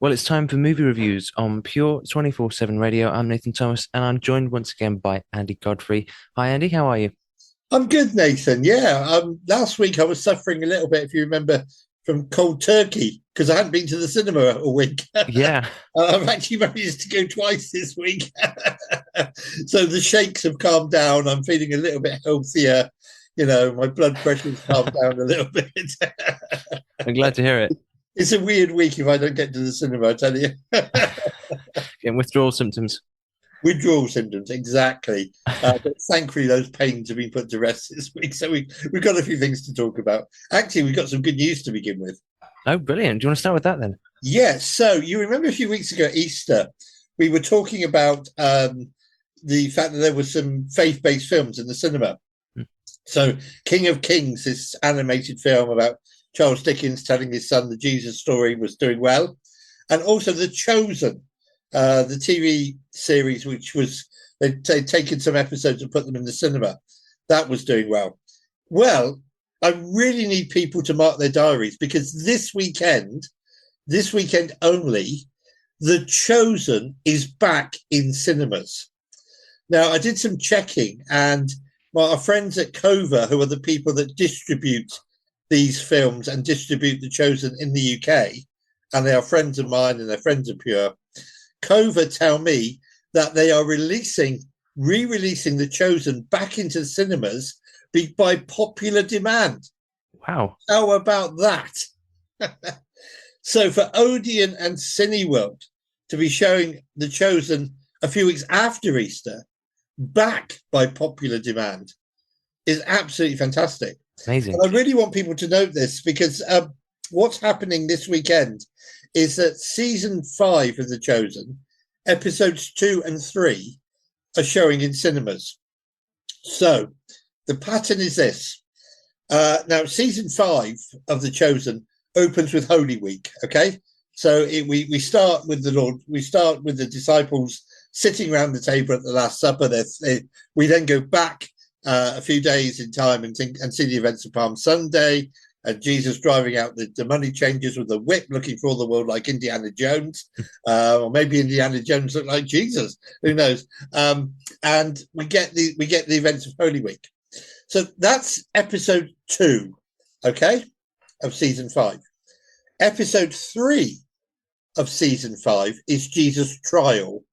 Well, it's time for movie reviews on Pure 24/7 Radio. I'm Nathan Thomas, and I'm joined once again by Andy Godfrey. Hi, Andy. How are you? I'm good, Nathan. Yeah. Last week I was suffering a little bit, if you remember, from cold turkey because I hadn't been to the cinema all week. Yeah, I've actually managed to go twice this week. So the shakes have calmed down. I'm feeling a little bit healthier. My blood pressure's calmed down a little bit. I'm glad to hear it. It's a weird week if I don't get to the cinema, I tell you. Getting withdrawal symptoms. Withdrawal symptoms, exactly. But thankfully, those pains have been put to rest this week. So we've got a few things to talk about. Actually, we've got some good news to begin with. Oh, brilliant. Do you want to start with that then? Yes. So you remember a few weeks ago, Easter, we were talking about the fact that there were some faith-based films in the cinema. Hmm. So King of Kings, this animated film about Charles Dickens telling his son the Jesus story, was doing well. And also The Chosen, the TV series, which was, they'd taken some episodes and put them in the cinema. That was doing well. Well, I really need people to mark their diaries because this weekend only, The Chosen is back in cinemas. Now, I did some checking, and our friends at Cova, who are the people that distribute these films and distribute The Chosen in the UK, and they are friends of mine and they're friends of Pure, Cova tell me that they are re-releasing The Chosen back into the cinemas by popular demand. Wow. How about that? So for Odeon and Cineworld to be showing The Chosen a few weeks after Easter, back by popular demand, is absolutely fantastic. Amazing. And I really want people to note this because what's happening this weekend is that season 5 of The Chosen, episodes 2 and 3, are showing in cinemas. So the pattern is this. Now, season 5 of The Chosen opens with Holy Week, okay? So we start with the disciples sitting around the table at the Last Supper. We then go back a few days in time and see the events of Palm Sunday, and Jesus driving out the money changers with a whip, looking for all the world like Indiana Jones, or maybe Indiana Jones looked like Jesus. Who knows? And we get the events of Holy Week. So that's episode 2, okay, of season 5. Episode 3 of season 5 is Jesus' trial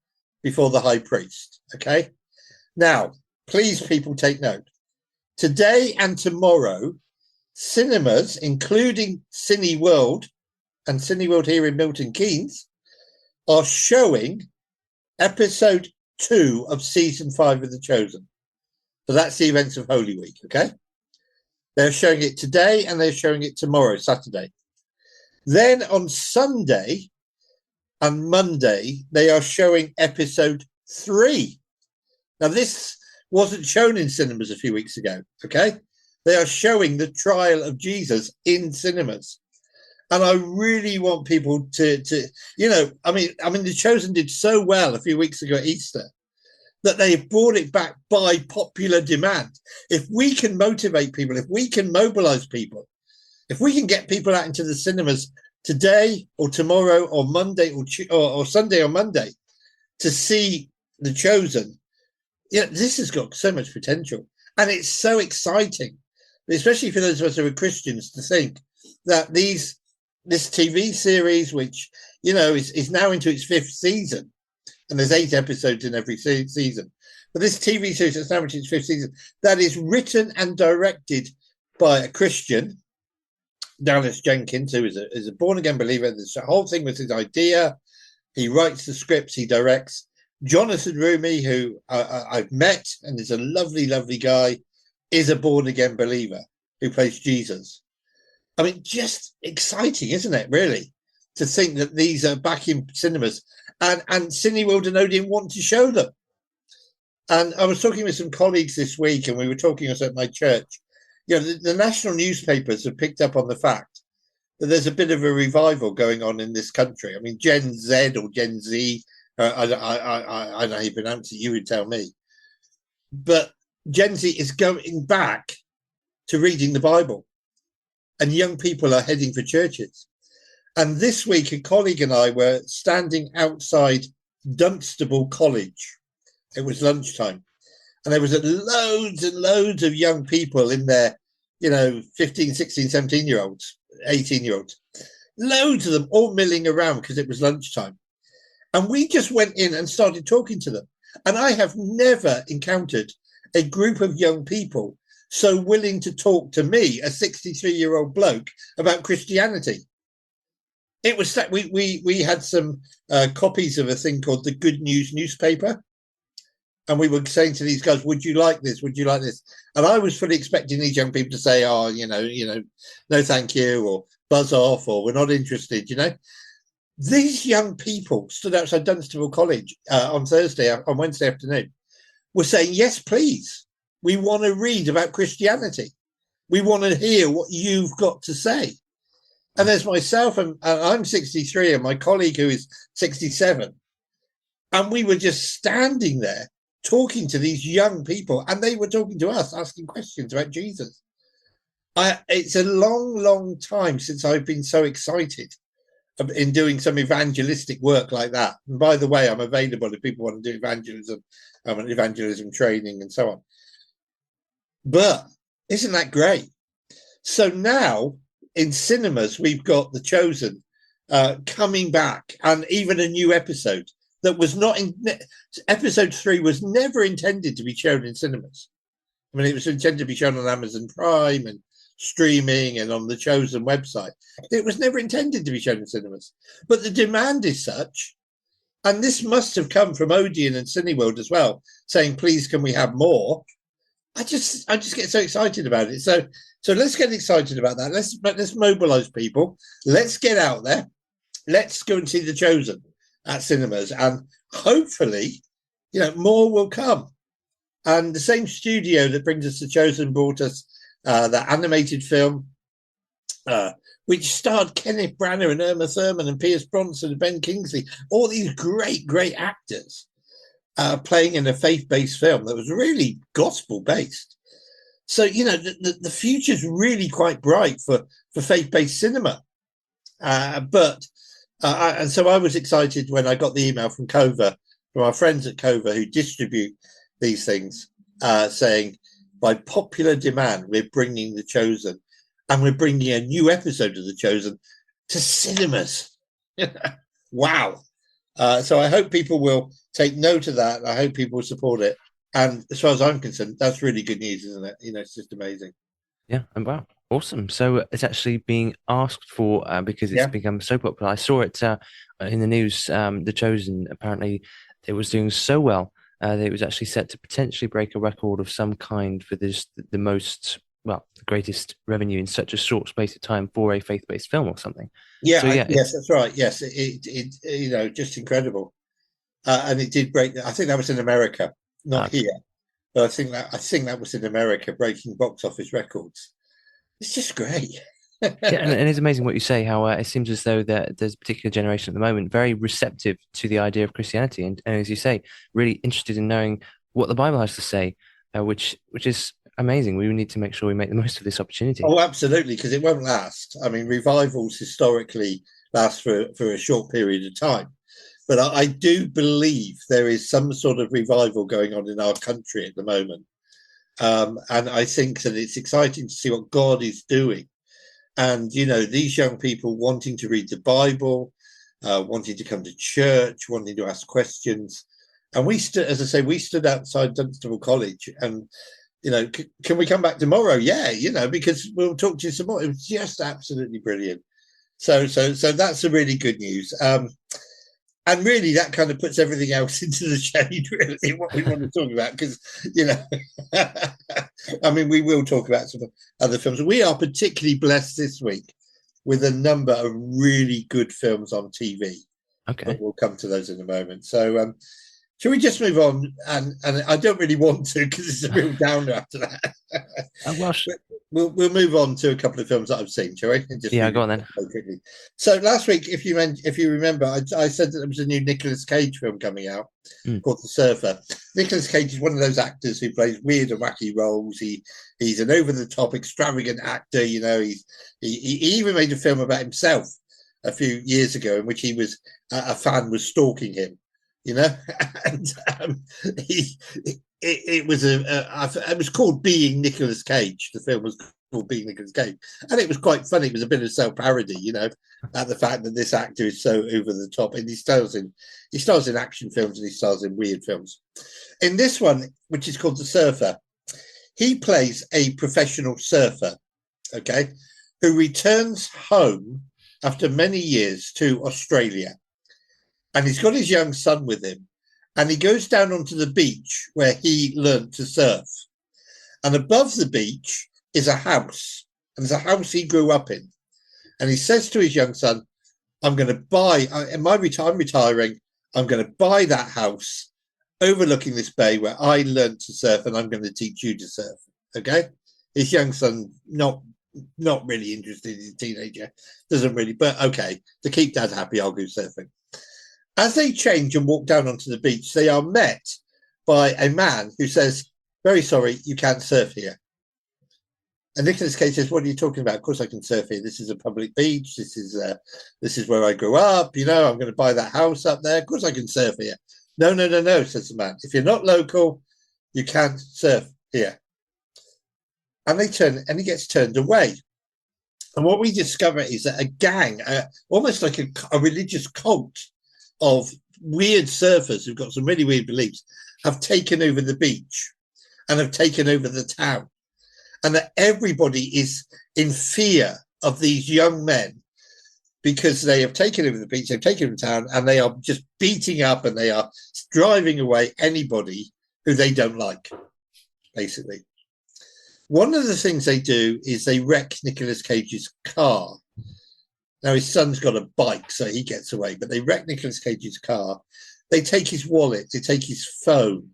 before the high priest, okay? Now, please, people, take note. Today and tomorrow, cinemas, including Cineworld and Cineworld here in Milton Keynes, are showing episode 2 of season 5 of The Chosen. So that's the events of Holy Week, okay? They're showing it today and they're showing it tomorrow, Saturday. Then on Sunday and Monday, they are showing episode 3. Now, this wasn't shown in cinemas a few weeks ago, okay? They are showing the trial of Jesus in cinemas. And I really want people to The Chosen did so well a few weeks ago at Easter that they have brought it back by popular demand. If we can motivate people, if we can mobilize people, if we can get people out into the cinemas today or tomorrow or Monday or Sunday or Monday to see The Chosen, this has got so much potential. And it's so exciting, especially for those of us who are Christians, to think that this TV series, which, is now into its 5th season, and there's 8 episodes in every season, but this TV series is now into its 5th season, that is written and directed by a Christian, Dallas Jenkins, who is a born-again believer. This whole thing was his idea. He writes the scripts, he directs. Jonathan Rumi, who I've met and is a lovely, lovely guy, is a born-again believer who plays Jesus. I mean, just exciting, isn't it, really, to think that these are back in cinemas and Cineworld and Odeon want to show them. And I was talking with some colleagues this week, and we were talking at my church. The national newspapers have picked up on the fact that there's a bit of a revival going on in this country. I mean, Gen Z or Gen Z, I don't know how you pronounce it, you would tell me. But Gen Z is going back to reading the Bible, and young people are heading for churches. And this week, a colleague and I were standing outside Dunstable College. It was lunchtime. And there was loads and loads of young people in there, 15, 16, 17-year-olds, 18-year-olds. Loads of them all milling around because it was lunchtime. And we just went in and started talking to them. And I have never encountered a group of young people so willing to talk to me, a 63-year-old bloke, about Christianity. It was that we had some copies of a thing called the Good News newspaper. And we were saying to these guys, would you like this? Would you like this? And I was fully expecting these young people to say, oh, no, thank you, or buzz off, or we're not interested, These young people stood outside Dunstable College on Wednesday afternoon, were saying, yes, please. We want to read about Christianity. We want to hear what you've got to say. And there's myself, and I'm 63, and my colleague who is 67. And we were just standing there talking to these young people, and they were talking to us, asking questions about Jesus. It's a long, long time since I've been so excited in doing some evangelistic work like that. And by the way, I'm available if people want to do evangelism, evangelism training and so on. But isn't that great? So now in cinemas, we've got The Chosen coming back, and even a new episode that was not in episode 3 was never intended to be shown in cinemas. I mean, it was intended to be shown on Amazon Prime and streaming and on the Chosen website. It was never intended to be shown in cinemas, but the demand is such, and this must have come from Odeon and Cineworld as well, saying, please, can we have more? I just get so excited about it. So let's get excited about that. Let's mobilize people. Let's get out there. Let's go and see The Chosen at cinemas, and hopefully, more will come. And the same studio that brings us The Chosen brought us the animated film, which starred Kenneth Branagh and Uma Thurman and Pierce Bronson and Ben Kingsley, all these great, great actors playing in a faith-based film that was really gospel-based. So, the future's really quite bright for faith-based cinema. And so I was excited when I got the email from Cova, from our friends at Cova who distribute these things, saying, by popular demand, we're bringing The Chosen, and we're bringing a new episode of The Chosen to cinemas. Wow. So I hope people will take note of that. I hope people will support it. And as far as I'm concerned, that's really good news, isn't it? It's just amazing. Yeah, and wow, awesome. So it's actually being asked for because it's become so popular. I saw it in the news. The Chosen, apparently it was doing so well that it was actually set to potentially break a record of some kind for the greatest revenue in such a short space of time for a faith-based film or something. Yeah, so, yes, that's right. Yes, it just incredible. And it did break. I think that was in America, not here. But I think that was in America, breaking box office records. It's just great. Yeah, and it's amazing what you say, how it seems as though that there's a particular generation at the moment very receptive to the idea of Christianity, and as you say, really interested in knowing what the Bible has to say, which is amazing. We need to make sure we make the most of this opportunity. Oh, absolutely, because it won't last. I mean, revivals historically last for a short period of time. But I do believe there is some sort of revival going on in our country at the moment. And I think that it's exciting to see what God is doing. And, these young people wanting to read the Bible, wanting to come to church, wanting to ask questions. And we stood outside Dunstable College and, can we come back tomorrow? Yeah, because we'll talk to you some more. It was just absolutely brilliant. So that's a really good news. And really, that kind of puts everything else into the shade, really, what we want to talk about, because, I mean, we will talk about some other films. We are particularly blessed this week with a number of really good films on TV. Okay. But we'll come to those in a moment. So, shall we just move on? And I don't really want to, because it's a real downer after that. We'll move on to a couple of films that I've seen, shall we? Go on then. Quickly. So last week, if you remember, I said that there was a new Nicolas Cage film coming out called The Surfer. Nicolas Cage is one of those actors who plays weird and wacky roles. He's an over-the-top, extravagant actor. He even made a film about himself a few years ago in which he was a fan was stalking him, you know, and it was it was called Being Nicolas Cage. The film was called Being Nicolas Cage, and it was quite funny. It was a bit of self parody, you know, at the fact that this actor is so over the top, and he stars in action films and he stars in weird films. In this one, which is called The Surfer, he plays a professional surfer, okay, who returns home after many years to Australia. And he's got his young son with him. And he goes down onto the beach where he learned to surf. And above the beach is a house. And it's a house he grew up in. And he says to his young son, I'm retiring. I'm going to buy that house overlooking this bay where I learned to surf, and I'm going to teach you to surf. Okay? His young son, not really interested. He's a teenager, doesn't really, but okay, to keep dad happy, I'll go surfing. As they change and walk down onto the beach, they are met by a man who says, very sorry, you can't surf here. And Nicolas Cage says, what are you talking about? Of course I can surf here. This is a public beach. This is where I grew up. You know, I'm going to buy that house up there. Of course I can surf here. No, says the man. If you're not local, you can't surf here. And he gets turned away. And what we discover is that a gang, almost like a religious cult of weird surfers who've got some really weird beliefs, have taken over the beach and have taken over the town. And that everybody is in fear of these young men because they have taken over the beach, they've taken over the town, and they are just beating up and they are driving away anybody who they don't like, basically. One of the things they do is they wreck Nicolas Cage's car. Now, his son's got a bike, so he gets away, but they wreck Nicolas Cage's car. They take his wallet, they take his phone.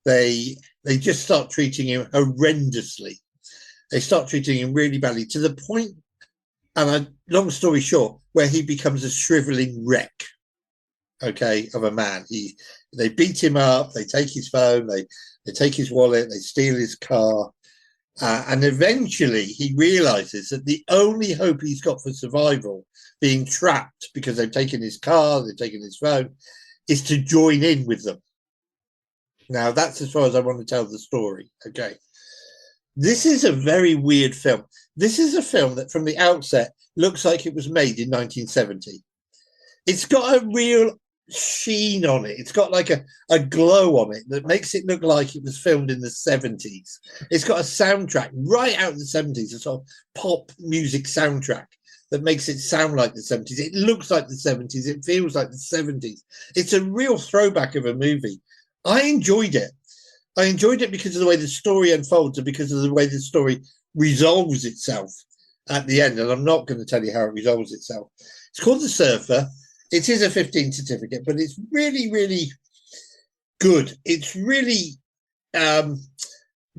They just start treating him horrendously. They start treating him really badly, to the point, and long story short, where he becomes a shriveling wreck, okay, of a man. They beat him up, they take his phone, they take his wallet, they steal his car, and eventually he realizes that the only hope he's got for survival, being trapped because they've taken his car, they've taken his phone, is to join in with them. Now, that's as far as I want to tell the story, okay? This is a very weird film. This is a film that from the outset looks like it was made in 1970. It's got a real sheen on it. It's got like a glow on it that makes it look like it was filmed in the 70s. It's got a soundtrack right out of the 70s, a sort of pop music soundtrack that makes it sound like the 70s. It looks like the 70s. It feels like the 70s. It's a real throwback of a movie. I enjoyed it. I enjoyed it because of the way the story unfolds and because of the way the story resolves itself at the end. And I'm not going to tell you how it resolves itself. It's called The Surfer. It is a 15 certificate, but it's really, really good. It's really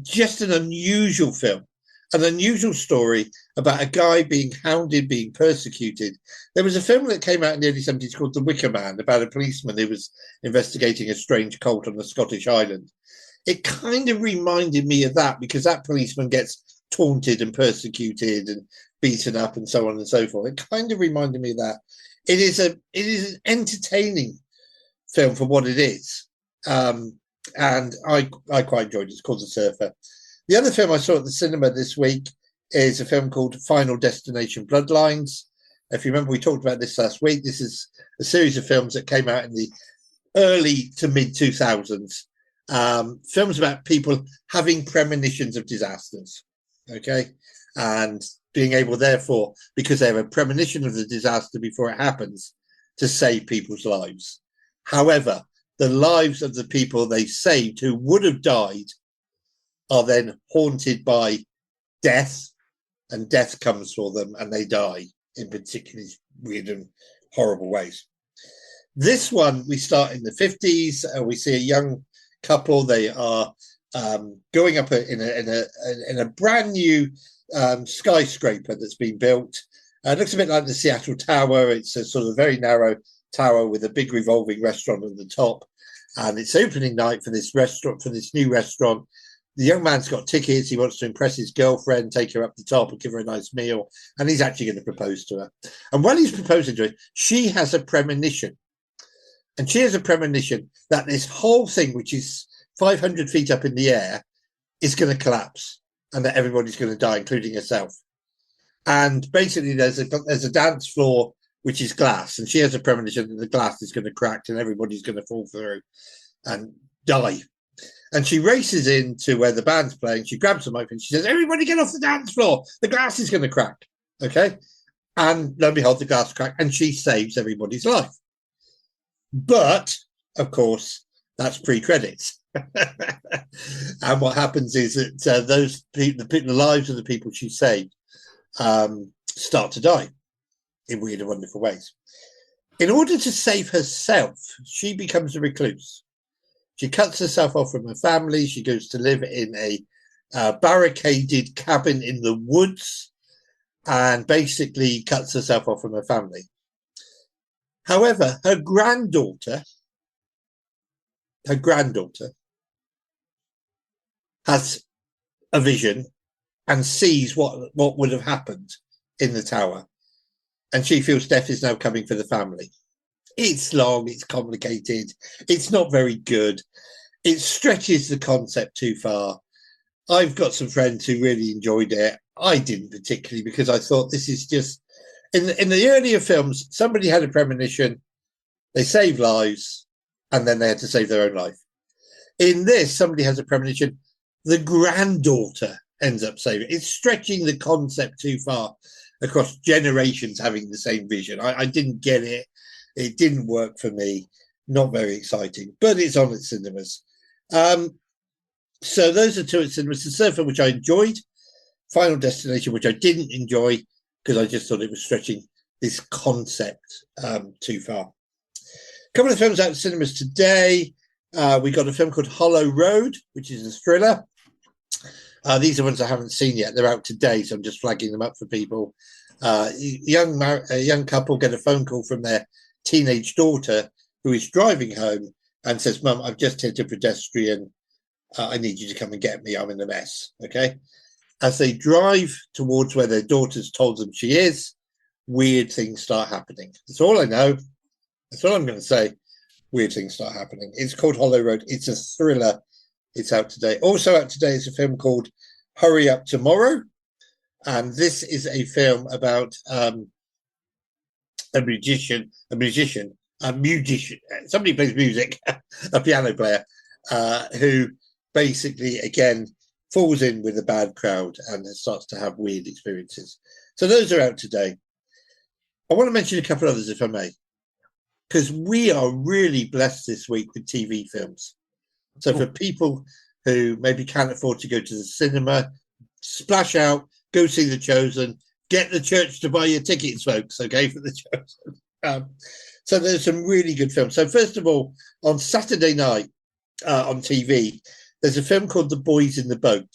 just an unusual film, an unusual story about a guy being hounded, being persecuted. There was a film that came out in the early 70s called The Wicker Man, about a policeman who was investigating a strange cult on a Scottish island. It kind of reminded me of that because that policeman gets taunted and persecuted and beaten up and so on and so forth. It kind of reminded me of that. It is an entertaining film for what it is. And I quite enjoyed it. It's called The Surfer. The other film I saw at the cinema this week is a film called Final Destination Bloodlines. If you remember, we talked about this last week. This is a series of films that came out in the early to mid 2000s. Films about people having premonitions of disasters, okay, and being able, therefore, because they have a premonition of the disaster before it happens, to save people's lives. However, the lives of the people they saved who would have died are then haunted by death, and death comes for them and they die in particularly weird and horrible ways. This one, we start in the 50s. We see a young couple. They are going up in a brand new skyscraper that's been built. It looks a bit like the Seattle Tower. It's a sort of very narrow tower with a big revolving restaurant at the top. And it's opening night for this restaurant, for this new restaurant. The young man's got tickets. He wants to impress his girlfriend, take her up the top and give her a nice meal. And he's actually going to propose to her. And while he's proposing to her, she has a premonition. And she has a premonition that this whole thing, which is 500 feet up in the air, is going to collapse and that everybody's going to die, including herself. And basically, there's a dance floor which is glass, and she has a premonition that the glass is going to crack and everybody's going to fall through and die. And she races into where the band's playing. She grabs the mic and she says, "Everybody get off the dance floor. The glass is going to crack." Okay. And lo and behold, the glass cracked and she saves everybody's life. But, of course, that's pre-credits. And what happens is that the lives of the people she saved start to die in weird and wonderful ways. In order to save herself, she becomes a recluse. She cuts herself off from her family. She goes to live in a barricaded cabin in the woods and basically cuts herself off from her family. However, her granddaughter has a vision and sees what would have happened in the tower. And she feels death is now coming for the family. It's long, it's complicated, it's not very good. It stretches the concept too far. I've got some friends who really enjoyed it. I didn't particularly, because I thought this is just... In the earlier films, somebody had a premonition, they saved lives, and then they had to save their own life. In this, somebody has a premonition, the granddaughter ends up saving. It's stretching the concept too far across generations having the same vision. I didn't get it. It didn't work for me. Not very exciting, but it's on at cinemas. So those are two at cinemas. The Surfer, which I enjoyed. Final Destination, which I didn't enjoy because I just thought it was stretching this concept too far. A couple of films out at cinemas today. We got a film called Hollow Road, which is a thriller. These are ones I haven't seen yet. They're out today, so I'm just flagging them up for people. A young couple get a phone call from their teenage daughter who is driving home and says, "Mum, I've just hit a pedestrian. I need you to come and get me. I'm in a mess." Okay. As they drive towards where their daughter's told them she is, weird things start happening. That's all I know. That's all I'm going to say. Weird things start happening. It's called Hollow Road. It's a thriller. It's out today. Also out today is a film called Hurry Up Tomorrow. And this is a film about a musician, somebody plays music, a piano player, who basically, again, falls in with a bad crowd and starts to have weird experiences. So those are out today. I want to mention a couple others, if I may, because we are really blessed this week with TV films. So for people who maybe can't afford to go to the cinema, splash out, go see The Chosen, get the church to buy your tickets, folks, okay, for The Chosen. So there's some really good films. So first of all, on Saturday night on TV, there's a film called The Boys in the Boat.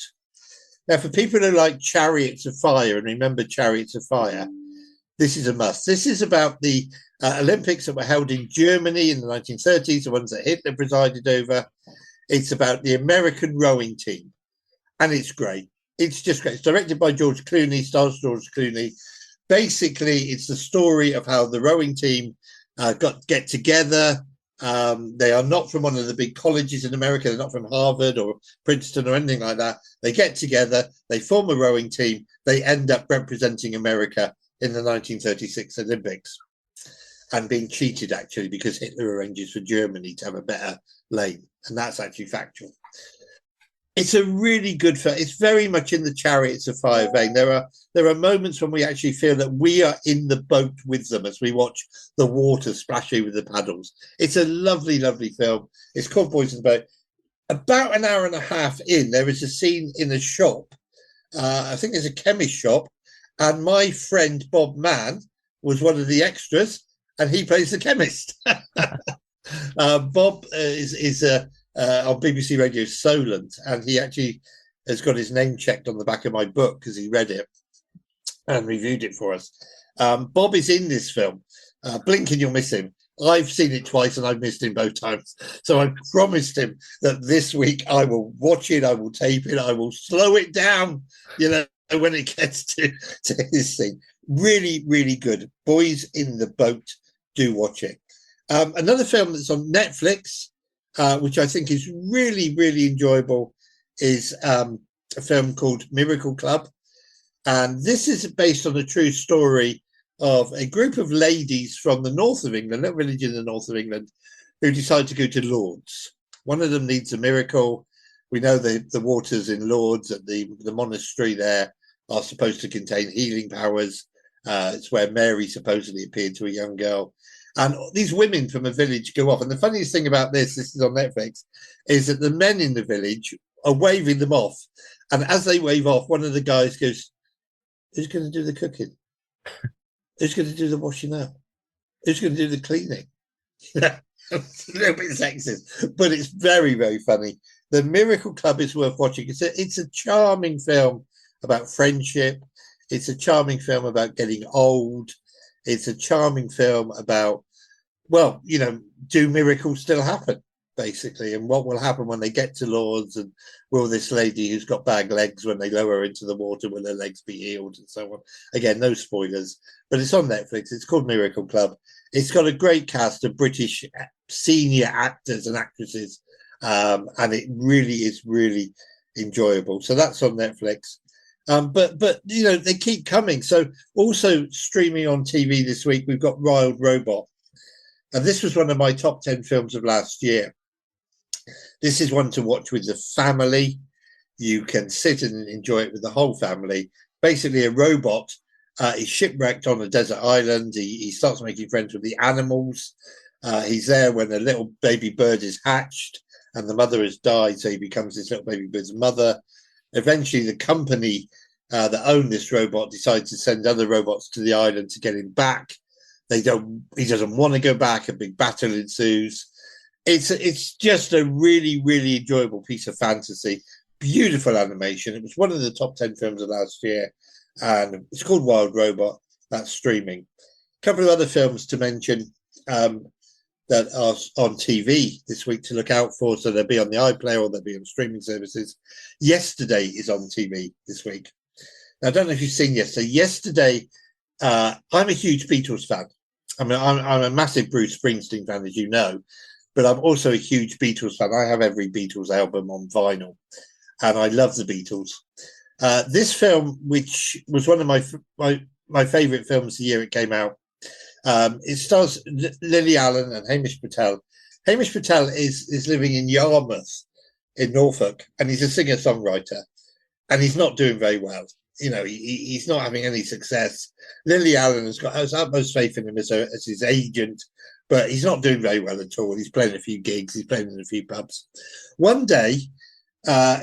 Now, for people who like Chariots of Fire and remember Chariots of Fire, this is a must. This is about the Olympics that were held in Germany in the 1930s, the ones that Hitler presided over. It's about the American rowing team, and it's great. It's just great. It's directed by George Clooney, stars George Clooney. Basically, it's the story of how the rowing team get together. They are not from one of the big colleges in America. They're not from Harvard or Princeton or anything like that. They get together. They form a rowing team. They end up representing America in the 1936 Olympics and being cheated, actually, because Hitler arranges for Germany to have a better lane. And that's actually factual. It's a really good film. It's very much in the Chariots of Fire vein. There are moments when we actually feel that we are in the boat with them as we watch the water splashing with the paddles. It's a lovely, lovely film. It's called Boys in the Boat. About an hour and a half in, there is a scene in a shop. I think there's a chemist shop. And my friend Bob Mann was one of the extras, and he plays the chemist. Bob is on BBC Radio Solent, and he actually has got his name checked on the back of my book because he read it and reviewed it for us. Bob is in this film. Blink and you'll miss him. I've seen it twice and I've missed him both times. So I promised him that this week I will watch it, I will tape it, I will slow it down, when it gets to his scene. Really, really good. Boys in the Boat, do watch it. Another film that's on Netflix, which I think is really, really enjoyable, is a film called Miracle Club. And this is based on a true story of a group of ladies from the north of England, a village in the north of England, who decide to go to Lourdes. One of them needs a miracle. We know the waters in Lourdes at the monastery there are supposed to contain healing powers. It's where Mary supposedly appeared to a young girl. And these women from a village go off. And the funniest thing about this is on Netflix, is that the men in the village are waving them off. And as they wave off, one of the guys goes, "Who's going to do the cooking? Who's going to do the washing up? Who's going to do the cleaning?" It's a little bit sexist, but it's very, very funny. The Miracle Club is worth watching. It's a charming film about friendship. It's a charming film about getting old. It's a charming film about, do miracles still happen, basically, and what will happen when they get to Lourdes, and will this lady who's got bag legs, when they lower her into the water, will her legs be healed, and so on. Again, no spoilers, but it's on Netflix. It's called Miracle Club. It's got a great cast of British senior actors and actresses, and it really is really enjoyable. So that's on Netflix. But they keep coming. So also streaming on TV this week, we've got Wild Robot. And this was one of my top 10 films of last year. This is one to watch with the family. You can sit and enjoy it with the whole family. Basically, a robot is shipwrecked on a desert island. He starts making friends with the animals. He's there when a little baby bird is hatched and the mother has died, so he becomes this little baby bird's mother. Eventually, the company that own this robot decides to send other robots to the island to get him back. He doesn't want to go back. A big battle ensues. It's just a really, really enjoyable piece of fantasy. Beautiful animation. It was one of the top 10 films of last year, and it's called Wild Robot. That's streaming. A couple of other films to mention that are on TV this week to look out for. So they'll be on the iPlayer or they'll be on streaming services. Yesterday is on TV this week. Now, I don't know if you've seen Yesterday. Yesterday, I'm a huge Beatles fan. I mean, I'm a massive Bruce Springsteen fan, as you know, but I'm also a huge Beatles fan. I have every Beatles album on vinyl, and I love the Beatles. This film, which was one of my favourite films the year it came out, it stars Lily Allen and Hamish Patel. Hamish Patel is living in Yarmouth in Norfolk, and he's a singer-songwriter, and he's not doing very well. He's not having any success. Lily Allen has got utmost faith in him as his agent, but he's not doing very well at all. He's playing a few gigs. He's playing in a few pubs. One day,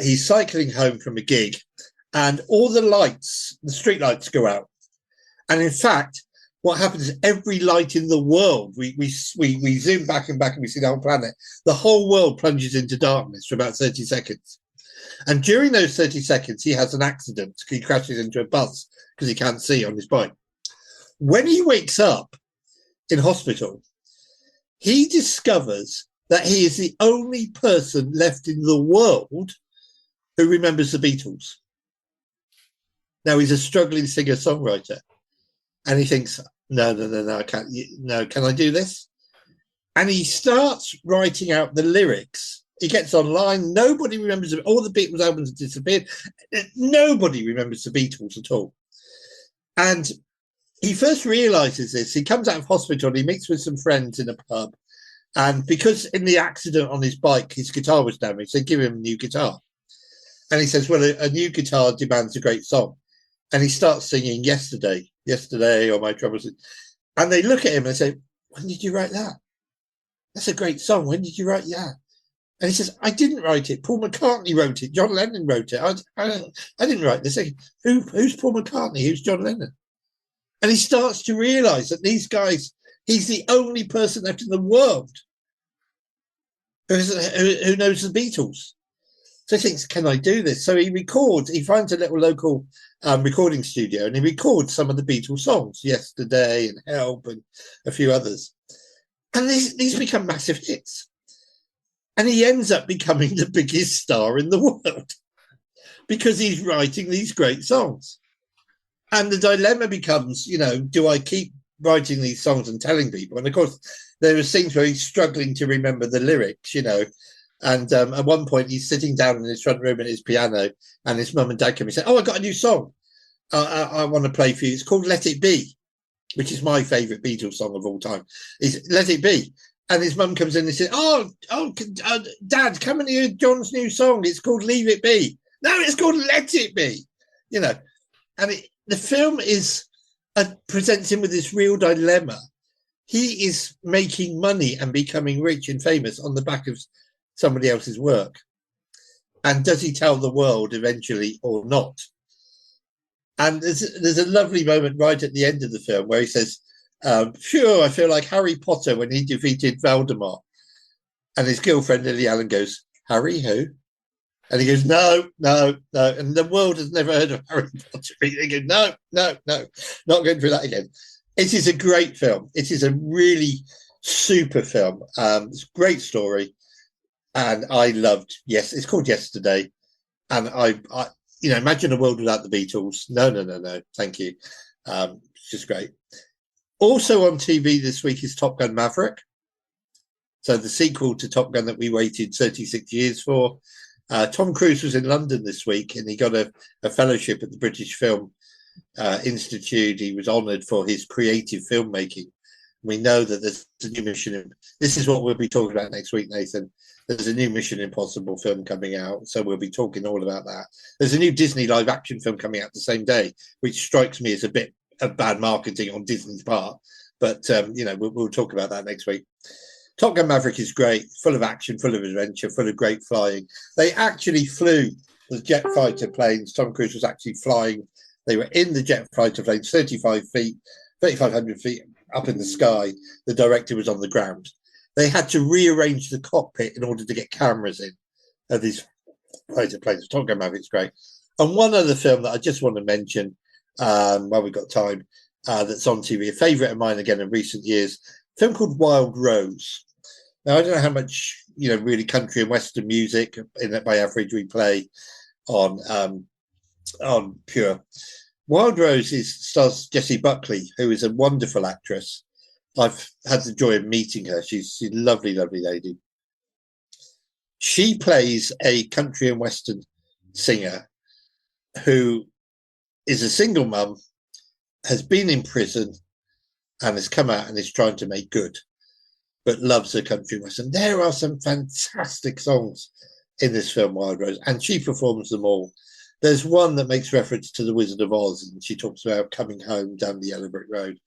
he's cycling home from a gig, and all the street lights go out. And in fact, what happens is every light in the world, we zoom back and we see the whole planet. The whole world plunges into darkness for about 30 seconds. And during those 30 seconds, he has an accident. He crashes into a bus because he can't see on his bike. When he wakes up in hospital, he discovers that he is the only person left in the world who remembers the Beatles. Now, he's a struggling singer-songwriter. And he thinks, no, I can't. No, can I do this? And he starts writing out the lyrics. He gets online. Nobody remembers it. All the Beatles albums have disappeared. Nobody remembers the Beatles at all. And he first realizes this. He comes out of hospital. He meets with some friends in a pub. And because in the accident on his bike, his guitar was damaged, they give him a new guitar. And he says, well, a new guitar demands a great song. And he starts singing Yesterday, or My Troubles. And they look at him and say, when did you write that? That's a great song. When did you write that? And he says, I didn't write it. Paul McCartney wrote it. John Lennon wrote it. I didn't write this. Who's Paul McCartney? Who's John Lennon? And he starts to realize that these guys, he's the only person left in the world who knows the Beatles. So he thinks, can I do this? So he finds a little local recording studio, and he records some of the Beatles songs, Yesterday and Help and a few others. And these become massive hits. And he ends up becoming the biggest star in the world because he's writing these great songs. And the dilemma becomes, do I keep writing these songs and telling people? And of course, there are scenes where he's struggling to remember the lyrics, And at one point, he's sitting down in his front room at his piano, and his mum and dad come and say, "Oh, I got a new song. I want to play for you. It's called Let It Be," which is my favourite Beatles song of all time. Is Let It Be. And his mum comes in and says, Dad, come and hear John's new song. It's called Leave It Be. No, it's called Let It Be. And the film presents him with this real dilemma. He is making money and becoming rich and famous on the back of somebody else's work. And does he tell the world eventually or not? And there's a lovely moment right at the end of the film where he says, sure, I feel like Harry Potter when he defeated Voldemort. And his girlfriend, Lily Allen, goes, Harry who? And he goes, no. And the world has never heard of Harry Potter. He goes, no, not going through that again. It is a great film. It is a really super film. It's a great story. And I loved, it's called Yesterday. And I imagine a world without the Beatles. No. Thank you. It's just great. Also on TV this week is Top Gun Maverick. So the sequel to Top Gun that we waited 36 years for. Tom Cruise was in London this week and he got a fellowship at the British Film Institute. He was honoured for his creative filmmaking. We know that there's a new Mission. This is what we'll be talking about next week, Nathan. There's a new Mission Impossible film coming out, so we'll be talking all about that. There's a new Disney live-action film coming out the same day, which strikes me as a bit of bad marketing on Disney's part. But, we'll talk about that next week. Top Gun Maverick is great, full of action, full of adventure, full of great flying. They actually flew the jet fighter planes. Tom Cruise was actually flying. They were in the jet fighter planes, 3,500 feet up in the sky. The director was on the ground. They had to rearrange the cockpit in order to get cameras in of these fighter planes. Top Gun Maverick's great. And one other film that I just want to mention while we've got time, that's on TV, a favourite of mine again in recent years, a film called Wild Rose. Now, I don't know how much, really country and Western music in that by average we play on Pure. Wild Rose stars Jessie Buckley, who is a wonderful actress. I've had the joy of meeting her. She's a lovely, lovely lady. She plays a country and Western singer who is a single mum, has been in prison, and has come out and is trying to make good, but loves her country and Western. There are some fantastic songs in this film, Wild Rose, and she performs them all. There's one that makes reference to The Wizard of Oz, and she talks about coming home down the Yellow Brick Road.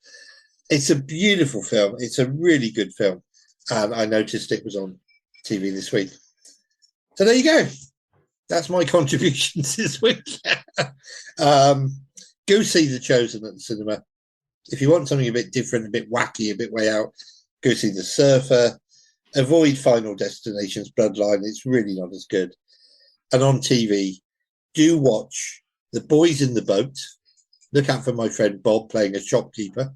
It's a beautiful film. It's a really good film. And I noticed it was on TV this week. So there you go. That's my contributions this week. Go see The Chosen at the cinema. If you want something a bit different, a bit wacky, a bit way out, go see The Surfer. Avoid Final Destination's Bloodline. It's really not as good. And on TV, do watch The Boys in the Boat. Look out for my friend Bob playing a shopkeeper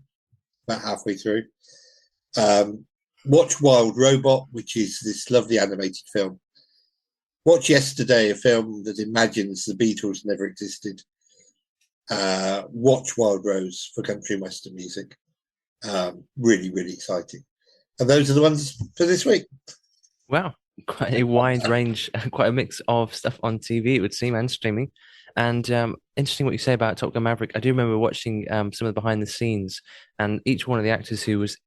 about halfway through. Watch Wild Robot, which is this lovely animated film. Watch Yesterday, a film that imagines the Beatles never existed. Watch Wild Rose for country and Western music. Really, really exciting. And those are the ones for this week. Wow, quite a wide range, quite a mix of stuff on TV, it would seem, and streaming. And interesting what you say about Top Gun Maverick. I do remember watching some of the behind the scenes, and each one of the actors who was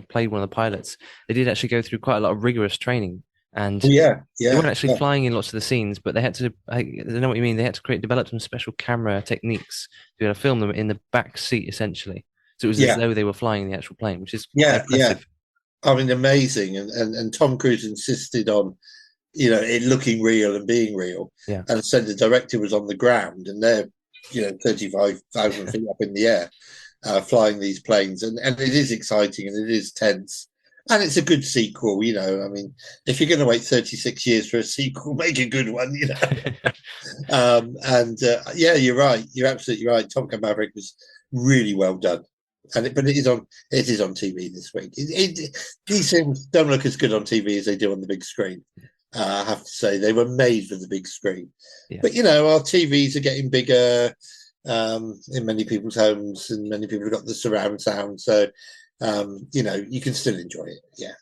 played one of the pilots, they did actually go through quite a lot of rigorous training. And they weren't actually flying in lots of the scenes, but they had to, I know what you mean, they had to develop some special camera techniques to be able to film them in the back seat, essentially. So it was as though they were flying the actual plane, which is quite impressive. I mean, amazing. And Tom Cruise insisted on, it looking real and being real. Yeah. And so the director was on the ground and they're, 35,000 feet up in the air, flying these planes. And it is exciting and it is tense. And it's a good sequel, I mean, if you're going to wait 36 years for a sequel, make a good one, you're right. You're absolutely right. Top Gun Maverick was really well done. but it is on TV this week. These things don't look as good on TV as they do on the big screen. I have to say they were made for the big screen. Yeah. But our TVs are getting bigger in many people's homes, and many people have got the surround sound, so you can still enjoy it. Yeah.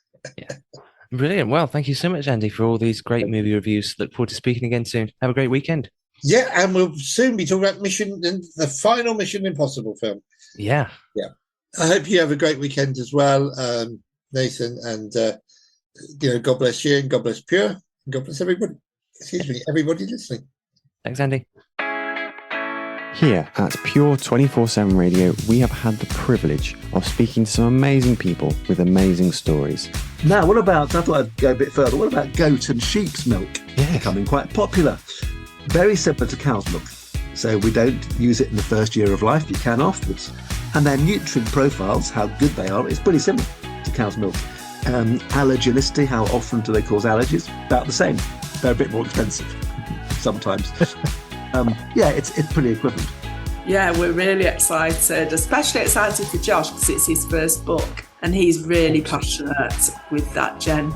Brilliant. Well, thank you so much, Andy, for all these great movie reviews. Look forward to speaking again soon. Have a great weekend. Yeah, and we'll soon be talking about the final Mission Impossible film. Yeah. I hope you have a great weekend as well, Nathan, and God bless you, and God bless Pure, and God bless everybody. Everybody listening. Thanks, Andy. Here at Pure 24/7 Radio, we have had the privilege of speaking to some amazing people with amazing stories. Now, what about, I thought I'd go a bit further, what about goat and sheep's milk? Yeah. Becoming quite popular. Very similar to cow's milk. So we don't use it in the first year of life, you can afterwards. And their nutrient profiles, how good they are, is pretty similar to cow's milk. Allergenicity, how often do they cause allergies? About the same. They're a bit more expensive sometimes. It's pretty equivalent. Yeah, we're really excited, especially excited for Josh because it's his first book and he's really passionate with that Gen.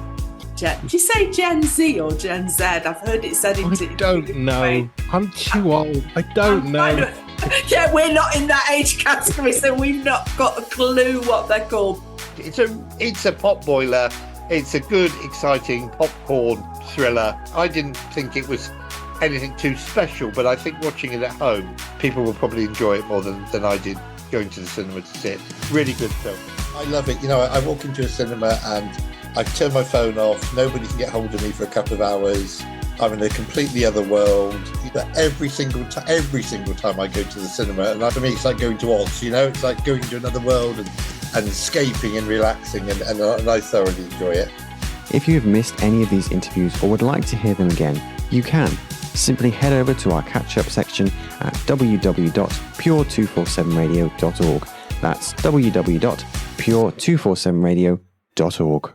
Did you say Gen Z or Gen Z? I've heard it said I don't know. I'm too old. I don't know. Yeah, we're not in that age category, so we've not got a clue what they're called. It's a pot boiler. It's a good, exciting popcorn thriller. I didn't think it was anything too special, but I think watching it at home, people will probably enjoy it more than I did going to the cinema to see it. Really good film. I love it. I walk into a cinema and I turn my phone off. Nobody can get hold of me for a couple of hours. I'm in a completely other world. Every single time I go to the cinema, and for me, it's like going to Oz. It's like going to another world and escaping and relaxing, and I thoroughly enjoy it. If you have missed any of these interviews or would like to hear them again, you can. Simply head over to our catch-up section at www.pure247radio.org. That's www.pure247radio.org.